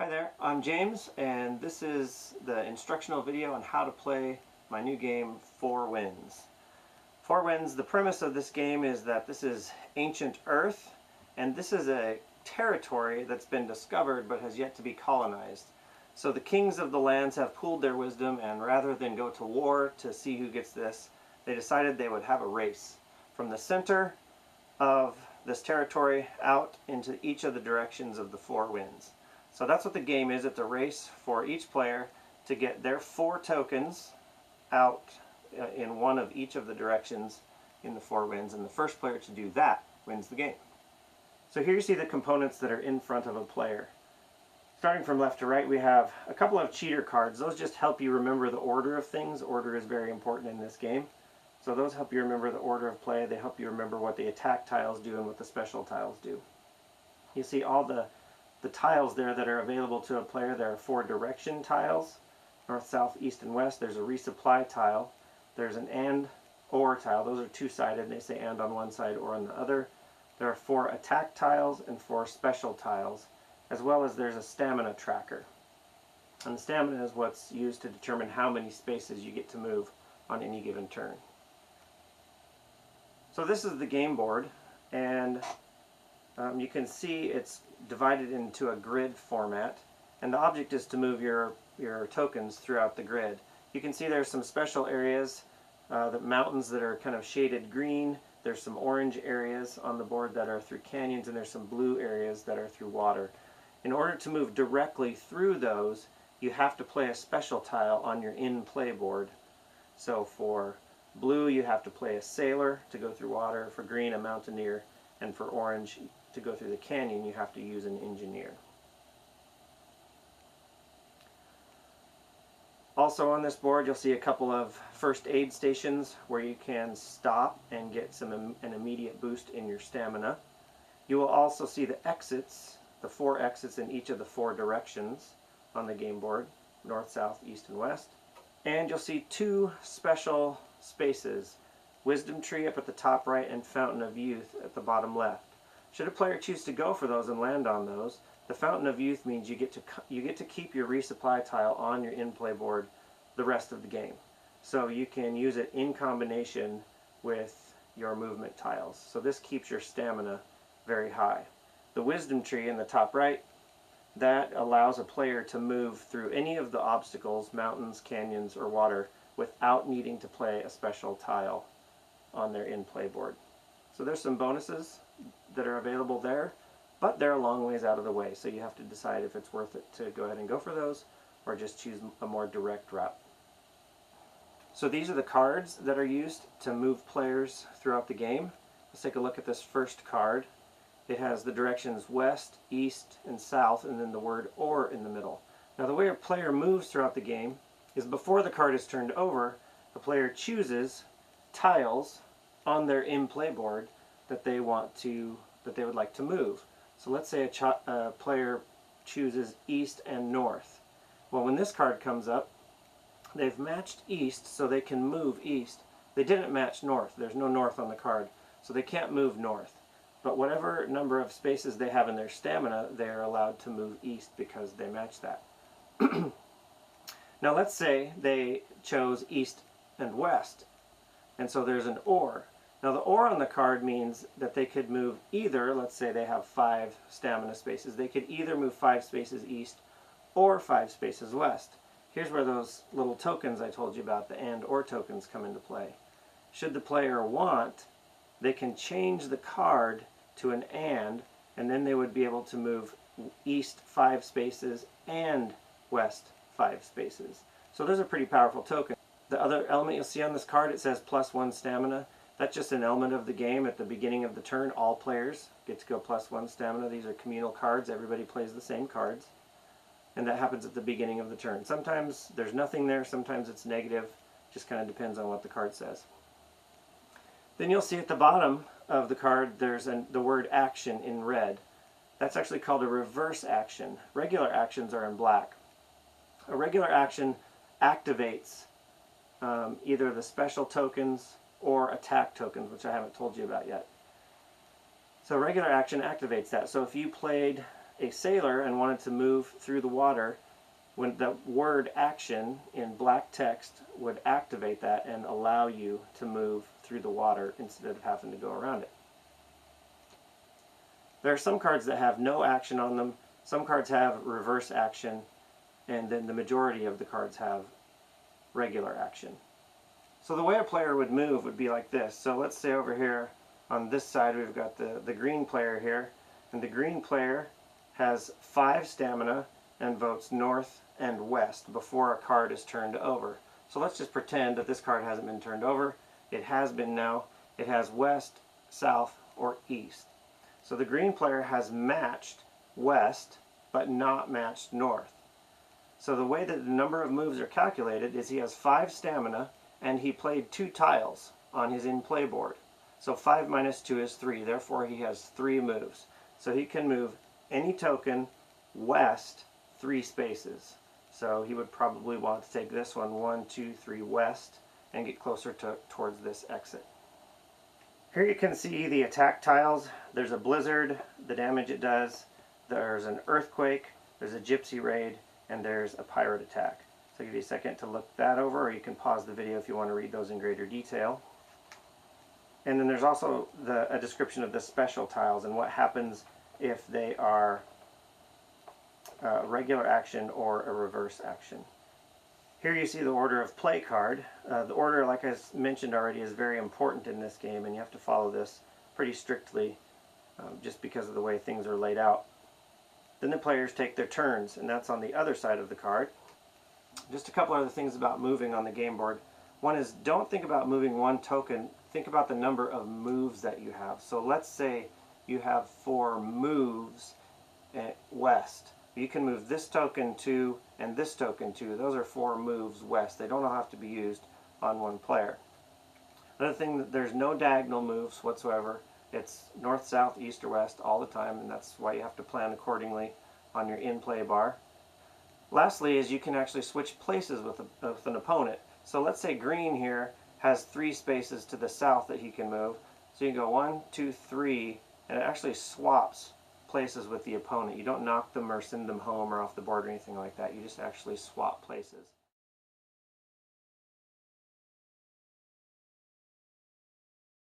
Hi there, I'm James, and this is the instructional video on how to play my new game, Four Winds. Four Winds, the premise of this game is that this is ancient Earth, and this is a territory that's been discovered but has yet to be colonized. So the kings of the lands have pooled their wisdom, and rather than go to war to see who gets this, they decided they would have a race from the center of this territory out into each of the directions of the four winds. So that's what the game is. It's a race for each player to get their 4 tokens out in one of each of the directions in the 4 winds, and the first player to do that wins the game. So here you see the components that are in front of a player. Starting from left to right, we have a couple of cheater cards. Those just help you remember the order of things. Order is very important in this game. So those help you remember the order of play. They help you remember what the attack tiles do and what the special tiles do. You see all the tiles there that are available to a player. There are 4 direction tiles, north, south, east, and west. There's a resupply tile. There's an and, or tile. Those are 2-sided. They say and on one side or on the other. There are 4 attack tiles and 4 special tiles, as well as there's a stamina tracker. And the stamina is what's used to determine how many spaces you get to move on any given turn. So this is the game board, and you can see it's divided into a grid format, and the object is to move your tokens throughout the grid. You can see there's some special areas, the mountains that are kind of shaded green. There's some orange areas on the board that are through canyons, and there's some blue areas that are through water. In order to move directly through those, you have to play a special tile on your in-play board. So for blue, you have to play a sailor to go through water. For green, a mountaineer. And for orange, to go through the canyon, you have to use an engineer. Also on this board, you'll see a couple of first aid stations where you can stop and get an immediate boost in your stamina. You will also see the exits, the 4 exits in each of the 4 directions on the game board, north, south, east, and west. And you'll see 2 special spaces, Wisdom Tree up at the top right and Fountain of Youth at the bottom left. Should a player choose to go for those and land on those, the Fountain of Youth means you get to keep your resupply tile on your in-play board the rest of the game. So you can use it in combination with your movement tiles. So this keeps your stamina very high. The Wisdom Tree in the top right, that allows a player to move through any of the obstacles, mountains, canyons, or water, without needing to play a special tile on their in-play board. So there's some bonuses that are available there, but they're a long ways out of the way, so you have to decide if it's worth it to go ahead and go for those, or just choose a more direct route. So these are the cards that are used to move players throughout the game. Let's take a look at this first card. It has the directions west, east, and south, and then the word or in the middle. Now the way a player moves throughout the game is before the card is turned over, the player chooses tiles on their in-play board that they would like to move. So let's say a player chooses east and north. Well, when this card comes up, they've matched east, so they can move east. They didn't match north. There's no north on the card, so they can't move north. But whatever number of spaces they have in their stamina, they're allowed to move east because they match that. Now let's say they chose east and west, and so there's an or. Now the or on the card means that they could move either, let's say they have 5 stamina spaces, they could either move 5 spaces east or 5 spaces west. Here's where those little tokens I told you about, the and or tokens, come into play. Should the player want, they can change the card to an and then they would be able to move east 5 spaces and west 5 spaces. So those are pretty powerful tokens. The other element you'll see on this card, it says +1 stamina. That's just an element of the game. At the beginning of the turn, all players get to go +1 stamina. These are communal cards. Everybody plays the same cards. And that happens at the beginning of the turn. Sometimes there's nothing there. Sometimes it's negative. Just kind of depends on what the card says. Then you'll see at the bottom of the card there's the word action in red. That's actually called a reverse action. Regular actions are in black. A regular action activates either the special tokens or attack tokens, which I haven't told you about yet. So regular action activates that. So if you played a sailor and wanted to move through the water, when the word action in black text would activate that and allow you to move through the water instead of having to go around it. There are some cards that have no action on them. Some cards have reverse action, and then the majority of the cards have regular action. So the way a player would move would be like this. So let's say over here on this side we've got the green player here, and the green player has 5 stamina and votes north and west before a card is turned over. So let's just pretend that this card hasn't been turned over. It has been now. It has west, south, or east. So the green player has matched west but not matched north. So the way that the number of moves are calculated is he has 5 stamina and he played 2 tiles on his in-play board. So 5 minus 2 is 3, therefore he has 3 moves. So he can move any token west 3 spaces. So he would probably want to take this one 1, 2, 3 west and get closer towards this exit. Here you can see the attack tiles. There's a blizzard, the damage it does. There's an earthquake, there's a gypsy raid, and there's a pirate attack. So I'll give you a second to look that over, or you can pause the video if you want to read those in greater detail. And then there's also a description of the special tiles and what happens if they are regular action or a reverse action. Here you see the order of play card. The order, like I mentioned already, is very important in this game, and you have to follow this pretty strictly just because of the way things are laid out. Then the players take their turns, and that's on the other side of the card. Just a couple other things about moving on the game board. One is, don't think about moving one token, think about the number of moves that you have. So let's say you have 4 moves west. You can move this token 2 and this token 2. Those are 4 moves west. They don't all have to be used on one player. Another thing, there's no diagonal moves whatsoever. It's north, south, east, or west all the time, and that's why you have to plan accordingly on your in-play bar. Lastly is you can actually switch places with an opponent. So let's say green here has 3 spaces to the south that he can move. So you can go 1, 2, 3, and it actually swaps places with the opponent. You don't knock them or send them home or off the board or anything like that. You just actually swap places.